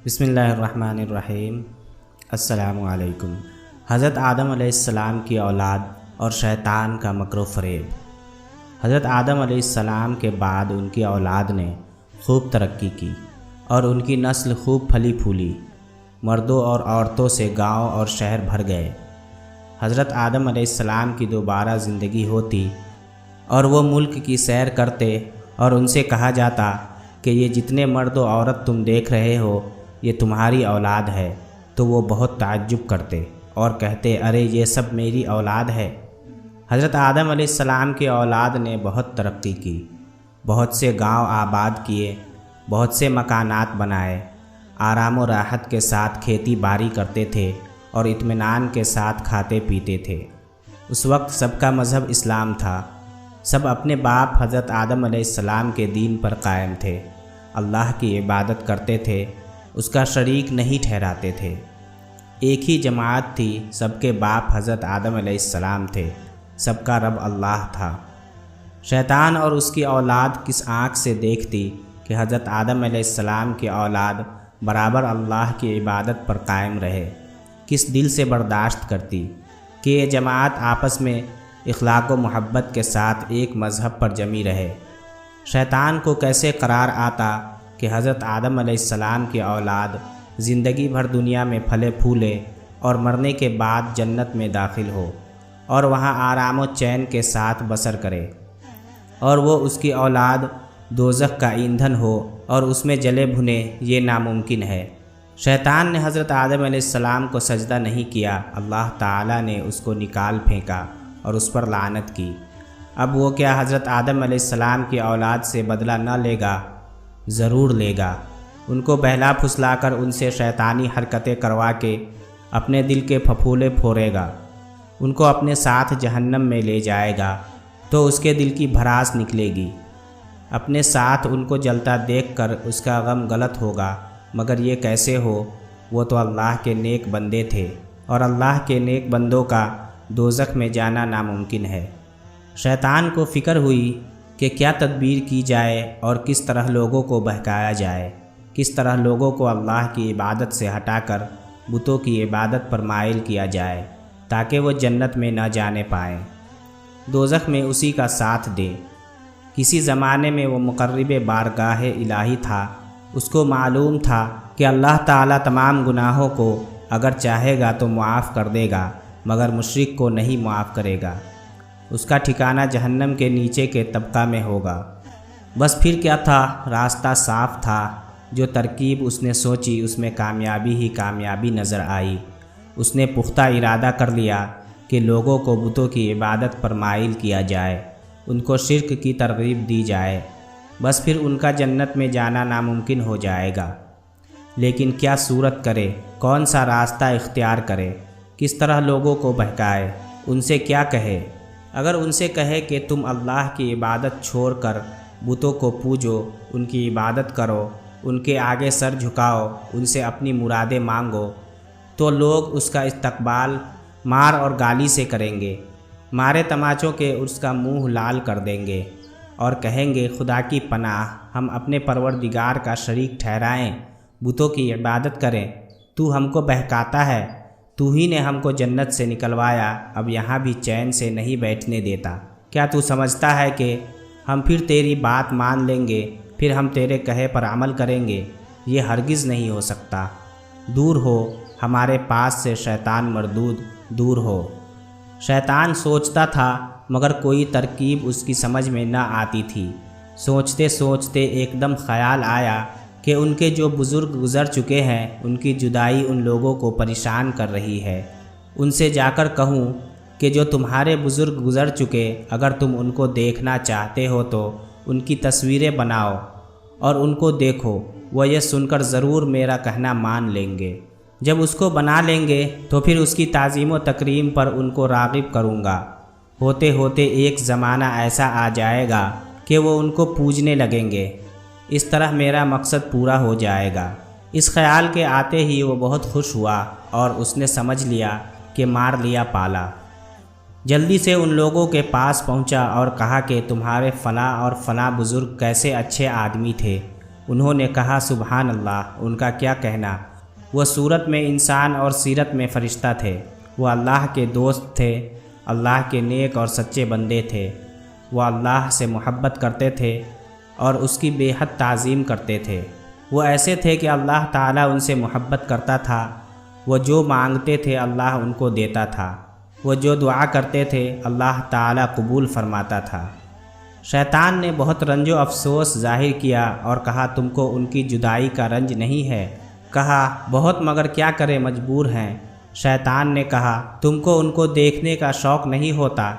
بسم اللہ الرحمن الرحیم۔ السلام علیکم۔ حضرت آدم علیہ السلام کی اولاد اور شیطان کا مکر و فریب۔ حضرت آدم علیہ السلام کے بعد ان کی اولاد نے خوب ترقی کی اور ان کی نسل خوب پھلی پھولی۔ مردوں اور عورتوں سے گاؤں اور شہر بھر گئے۔ حضرت آدم علیہ السلام کی دوبارہ زندگی ہوتی اور وہ ملک کی سیر کرتے اور ان سے کہا جاتا کہ یہ جتنے مرد و عورت تم دیکھ رہے ہو یہ تمہاری اولاد ہے، تو وہ بہت تعجب کرتے اور کہتے ارے یہ سب میری اولاد ہے۔ حضرت آدم علیہ السلام کی اولاد نے بہت ترقی کی، بہت سے گاؤں آباد کیے، بہت سے مکانات بنائے، آرام و راحت کے ساتھ کھیتی باڑی کرتے تھے اور اطمینان کے ساتھ کھاتے پیتے تھے۔ اس وقت سب کا مذہب اسلام تھا، سب اپنے باپ حضرت آدم علیہ السلام کے دین پر قائم تھے، اللہ کی عبادت کرتے تھے، اس کا شریک نہیں ٹھہراتے تھے۔ ایک ہی جماعت تھی، سب کے باپ حضرت آدم علیہ السلام تھے، سب کا رب اللہ تھا۔ شیطان اور اس کی اولاد کس آنکھ سے دیکھتی کہ حضرت آدم علیہ السلام کی اولاد برابر اللہ کی عبادت پر قائم رہے؟ کس دل سے برداشت کرتی کہ یہ جماعت آپس میں اخلاق و محبت کے ساتھ ایک مذہب پر جمی رہے؟ شیطان کو کیسے قرار آتا کہ حضرت آدم علیہ السلام کی اولاد زندگی بھر دنیا میں پھلے پھولے اور مرنے کے بعد جنت میں داخل ہو اور وہاں آرام و چین کے ساتھ بسر کرے، اور وہ اس کی اولاد دوزخ کا ایندھن ہو اور اس میں جلے بھنے؟ یہ ناممکن ہے۔ شیطان نے حضرت آدم علیہ السلام کو سجدہ نہیں کیا، اللہ تعالیٰ نے اس کو نکال پھینکا اور اس پر لعنت کی۔ اب وہ کیا حضرت آدم علیہ السلام کی اولاد سے بدلہ نہ لے گا؟ ضرور لے گا۔ ان کو بہلا پھسلا کر ان سے شیطانی حرکتیں کروا کے اپنے دل کے پھپھولے پھوڑے گا، ان کو اپنے ساتھ جہنم میں لے جائے گا تو اس کے دل کی بھڑاس نکلے گی۔ اپنے ساتھ ان کو جلتا دیکھ کر اس کا غم غلط ہوگا، مگر یہ کیسے ہو؟ وہ تو اللہ کے نیک بندے تھے اور اللہ کے نیک بندوں کا دوزخ میں جانا ناممکن ہے۔ شیطان کو فکر ہوئی کہ کیا تدبیر کی جائے اور کس طرح لوگوں کو بہکایا جائے، کس طرح لوگوں کو اللہ کی عبادت سے ہٹا کر بتوں کی عبادت پر مائل کیا جائے تاکہ وہ جنت میں نہ جانے پائیں، دوزخ میں اسی کا ساتھ دے۔ کسی زمانے میں وہ مقرب بارگاہ الہی تھا، اس کو معلوم تھا کہ اللہ تعالیٰ تمام گناہوں کو اگر چاہے گا تو معاف کر دے گا، مگر مشرک کو نہیں معاف کرے گا، اس کا ٹھکانہ جہنم کے نیچے کے طبقہ میں ہوگا۔ بس پھر کیا تھا، راستہ صاف تھا، جو ترکیب اس نے سوچی اس میں کامیابی ہی کامیابی نظر آئی۔ اس نے پختہ ارادہ کر لیا کہ لوگوں کو بتوں کی عبادت پر مائل کیا جائے، ان کو شرک کی ترغیب دی جائے، بس پھر ان کا جنت میں جانا ناممکن ہو جائے گا۔ لیکن کیا صورت کرے، کون سا راستہ اختیار کرے، کس طرح لوگوں کو بہکائے، ان سے کیا کہے؟ اگر ان سے کہے کہ تم اللہ کی عبادت چھوڑ کر بتوں کو پوجو، ان کی عبادت کرو، ان کے آگے سر جھکاؤ، ان سے اپنی مرادیں مانگو، تو لوگ اس کا استقبال مار اور گالی سے کریں گے، مارے تماچوں کے اس کا منہ لال کر دیں گے اور کہیں گے خدا کی پناہ، ہم اپنے پروردگار کا شریک ٹھہرائیں، بتوں کی عبادت کریں، تو ہم کو بہکاتا ہے، تو ہی نے ہم کو جنت سے نکلوایا، اب یہاں بھی چین سے نہیں بیٹھنے دیتا۔ کیا تو سمجھتا ہے کہ ہم پھر تیری بات مان لیں گے، پھر ہم تیرے کہے پر عمل کریں گے؟ یہ ہرگز نہیں ہو سکتا۔ دور ہو ہمارے پاس سے شیطان مردود، دور ہو۔ شیطان سوچتا تھا مگر کوئی ترکیب اس کی سمجھ میں نہ آتی تھی۔ سوچتے سوچتے ایک دم خیال آیا کہ ان کے جو بزرگ گزر چکے ہیں ان کی جدائی ان لوگوں کو پریشان کر رہی ہے۔ ان سے جا کر کہوں کہ جو تمہارے بزرگ گزر چکے، اگر تم ان کو دیکھنا چاہتے ہو تو ان کی تصویریں بناؤ اور ان کو دیکھو، وہ یہ سن کر ضرور میرا کہنا مان لیں گے۔ جب اس کو بنا لیں گے تو پھر اس کی تعظیم و تکریم پر ان کو راغب کروں گا۔ ہوتے ہوتے ایک زمانہ ایسا آ جائے گا کہ وہ ان کو پوجنے لگیں گے، اس طرح میرا مقصد پورا ہو جائے گا۔ اس خیال کے آتے ہی وہ بہت خوش ہوا اور اس نے سمجھ لیا کہ مار لیا پالا۔ جلدی سے ان لوگوں کے پاس پہنچا اور کہا کہ تمہارے فلاں اور فلاں بزرگ کیسے اچھے آدمی تھے، انہوں نے کہا سبحان اللہ، ان کا کیا کہنا، وہ صورت میں انسان اور سیرت میں فرشتہ تھے، وہ اللہ کے دوست تھے، اللہ کے نیک اور سچے بندے تھے، وہ اللہ سے محبت کرتے تھے اور اس کی بے حد تعظیم کرتے تھے۔ وہ ایسے تھے کہ اللہ تعالیٰ ان سے محبت کرتا تھا، وہ جو مانگتے تھے اللہ ان کو دیتا تھا، وہ جو دعا کرتے تھے اللہ تعالیٰ قبول فرماتا تھا۔ شیطان نے بہت رنج و افسوس ظاہر کیا اور کہا تم کو ان کی جدائی کا رنج نہیں ہے؟ کہا بہت، مگر کیا کرے مجبور ہیں۔ شیطان نے کہا تم کو ان کو دیکھنے کا شوق نہیں ہوتا؟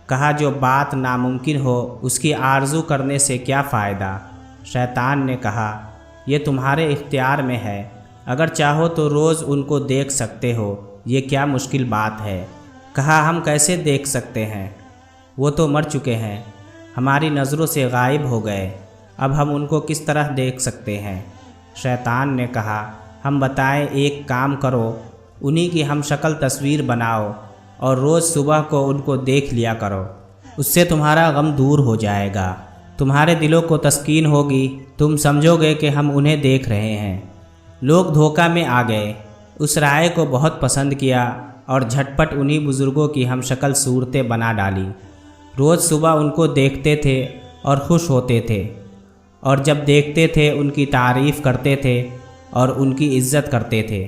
کہا جو بات ناممکن ہو اس کی آرزو کرنے سے کیا فائدہ؟ شیطان نے کہا یہ تمہارے اختیار میں ہے، اگر چاہو تو روز ان کو دیکھ سکتے ہو، یہ کیا مشکل بات ہے؟ کہا ہم کیسے دیکھ سکتے ہیں؟ وہ تو مر چکے ہیں، ہماری نظروں سے غائب ہو گئے، اب ہم ان کو کس طرح دیکھ سکتے ہیں؟ شیطان نے کہا ہم بتائیں، ایک کام کرو، انہی کی ہم شکل تصویر بناؤ اور روز صبح کو ان کو دیکھ لیا کرو، اس سے تمہارا غم دور ہو جائے گا، تمہارے دلوں کو تسکین ہوگی، تم سمجھو گے کہ ہم انہیں دیکھ رہے ہیں۔ لوگ دھوکہ میں آ گئے، اس رائے کو بہت پسند کیا اور جھٹ پٹ انہی بزرگوں کی ہم شکل صورتیں بنا ڈالی۔ روز صبح ان کو دیکھتے تھے اور خوش ہوتے تھے، اور جب دیکھتے تھے ان کی تعریف کرتے تھے اور ان کی عزت کرتے تھے۔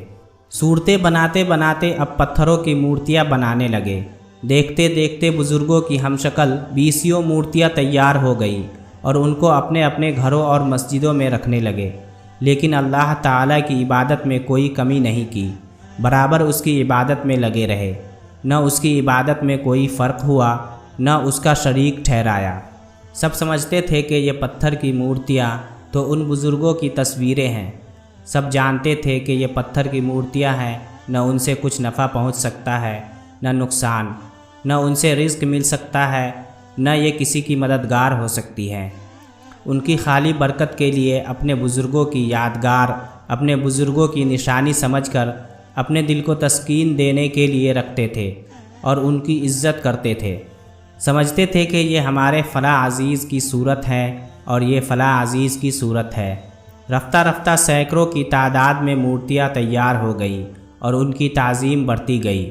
صورتیں بناتے بناتے اب پتھروں کی مورتیاں بنانے لگے۔ دیکھتے دیکھتے بزرگوں کی ہم شکل 20 مورتیاں تیار ہو گئی اور ان کو اپنے اپنے گھروں اور مسجدوں میں رکھنے لگے، لیکن اللہ تعالیٰ کی عبادت میں کوئی کمی نہیں کی، برابر اس کی عبادت میں لگے رہے، نہ اس کی عبادت میں کوئی فرق ہوا، نہ اس کا شریک ٹھہرایا۔ سب سمجھتے تھے کہ یہ پتھر کی مورتیاں تو ان بزرگوں کی تصویریں ہیں، سب جانتے تھے کہ یہ پتھر کی مورتیاں ہیں، نہ ان سے کچھ نفع پہنچ سکتا ہے نہ نقصان، نہ ان سے رزق مل سکتا ہے، نہ یہ کسی کی مددگار ہو سکتی ہے۔ ان کی خالی برکت کے لیے اپنے بزرگوں کی یادگار، اپنے بزرگوں کی نشانی سمجھ کر اپنے دل کو تسکین دینے کے لیے رکھتے تھے اور ان کی عزت کرتے تھے۔ سمجھتے تھے کہ یہ ہمارے فلاں عزیز کی صورت ہے اور یہ فلاں عزیز کی صورت ہے۔ رفتہ رفتہ سینکڑوں کی تعداد میں مورتیاں تیار ہو گئی اور ان کی تعظیم بڑھتی گئی۔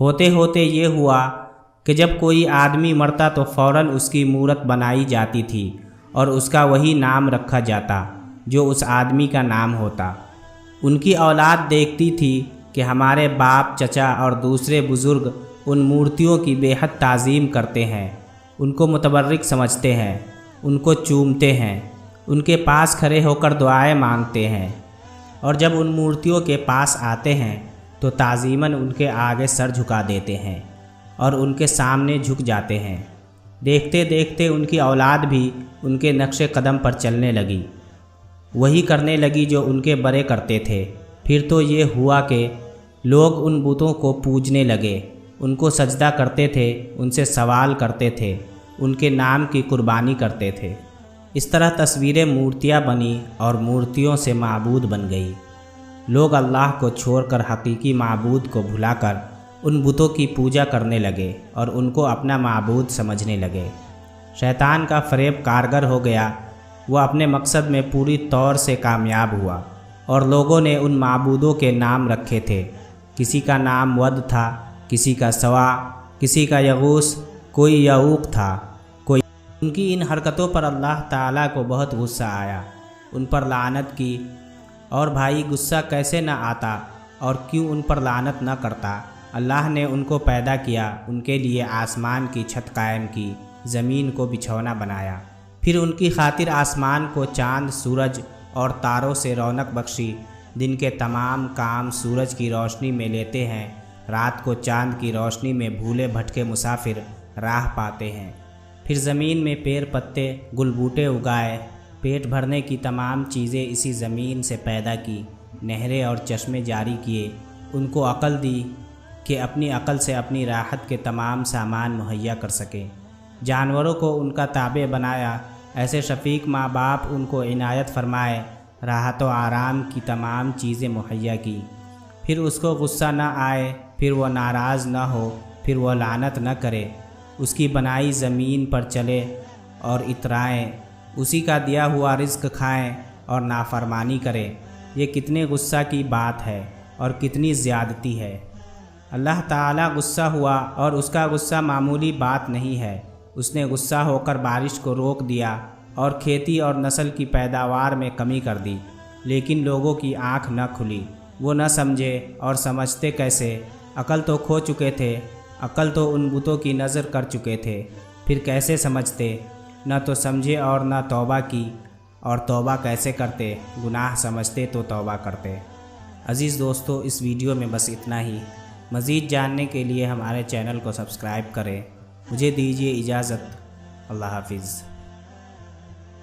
ہوتے ہوتے یہ ہوا کہ جب کوئی آدمی مرتا تو فوراً اس کی مورت بنائی جاتی تھی اور اس کا وہی نام رکھا جاتا جو اس آدمی کا نام ہوتا۔ ان کی اولاد دیکھتی تھی کہ ہمارے باپ، چچا اور دوسرے بزرگ ان مورتیوں کی بے حد تعظیم کرتے ہیں، ان کو متبرک سمجھتے ہیں، ان کو چومتے ہیں، ان کے پاس کھڑے ہو کر دعائیں مانگتے ہیں، اور جب ان مورتیوں کے پاس آتے ہیں تو تعظیماً ان کے آگے سر جھکا دیتے ہیں اور ان کے سامنے جھک جاتے ہیں۔ دیکھتے دیکھتے ان کی اولاد بھی ان کے نقش قدم پر چلنے لگی، وہی کرنے لگی جو ان کے بڑے کرتے تھے۔ پھر تو یہ ہوا کہ لوگ ان بتوں کو پوجنے لگے، ان کو سجدہ کرتے تھے، ان سے سوال کرتے تھے، ان کے نام کی قربانی کرتے تھے۔ اس طرح تصویریں مورتیاں بنی اور مورتیوں سے معبود بن گئی۔ لوگ اللہ کو چھوڑ کر حقیقی معبود کو بھلا کر ان بتوں کی پوجا کرنے لگے اور ان کو اپنا معبود سمجھنے لگے۔ شیطان کا فریب کارگر ہو گیا، وہ اپنے مقصد میں پوری طور سے کامیاب ہوا، اور لوگوں نے ان معبودوں کے نام رکھے تھے۔ کسی کا نام ود تھا، کسی کا سوا، کسی کا یغوث، کوئی یعوق تھا، کوئی۔ ان کی ان حرکتوں پر اللہ تعالیٰ کو بہت غصہ آیا، ان پر لعنت کی۔ اور بھائی غصہ کیسے نہ آتا اور کیوں ان پر لعنت نہ کرتا؟ اللہ نے ان کو پیدا کیا، ان کے لیے آسمان کی چھت قائم کی، زمین کو بچھونا بنایا، پھر ان کی خاطر آسمان کو چاند، سورج اور تاروں سے رونق بخشی۔ دن کے تمام کام سورج کی روشنی میں لیتے ہیں، رات کو چاند کی روشنی میں بھولے بھٹکے مسافر راہ پاتے ہیں۔ پھر زمین میں پیڑ پتے، گل بوٹے اگائے، پیٹ بھرنے کی تمام چیزیں اسی زمین سے پیدا کی، نہریں اور چشمے جاری کیے، ان کو عقل دی کہ اپنی عقل سے اپنی راحت کے تمام سامان مہیا کر سکیں۔ جانوروں کو ان کا تابع بنایا، ایسے شفیق ماں باپ ان کو عنایت فرمائے، راحت و آرام کی تمام چیزیں مہیا کی۔ پھر اس کو غصہ نہ آئے، پھر وہ ناراض نہ ہو، پھر وہ لعنت نہ کرے، اس کی بنائی زمین پر چلے اور اترائیں، اسی کا دیا ہوا رزق کھائیں اور نافرمانی کرے، یہ کتنے غصہ کی بات ہے اور کتنی زیادتی ہے۔ اللہ تعالیٰ غصہ ہوا اور اس کا غصہ معمولی بات نہیں ہے۔ اس نے غصہ ہو کر بارش کو روک دیا اور کھیتی اور نسل کی پیداوار میں کمی کر دی، لیکن لوگوں کی آنکھ نہ کھلی، وہ نہ سمجھے اور سمجھتے کیسے؟ عقل تو کھو چکے تھے، عقل تو ان بتوں کی نظر کر چکے تھے، پھر کیسے سمجھتے؟ نہ تو سمجھے اور نہ توبہ کی، اور توبہ کیسے کرتے؟ گناہ سمجھتے تو توبہ کرتے۔ عزیز دوستو، اس ویڈیو میں بس اتنا ہی۔ مزید جاننے کے لیے ہمارے چینل کو سبسکرائب کریں۔ مجھے دیجیے اجازت۔ اللہ حافظ۔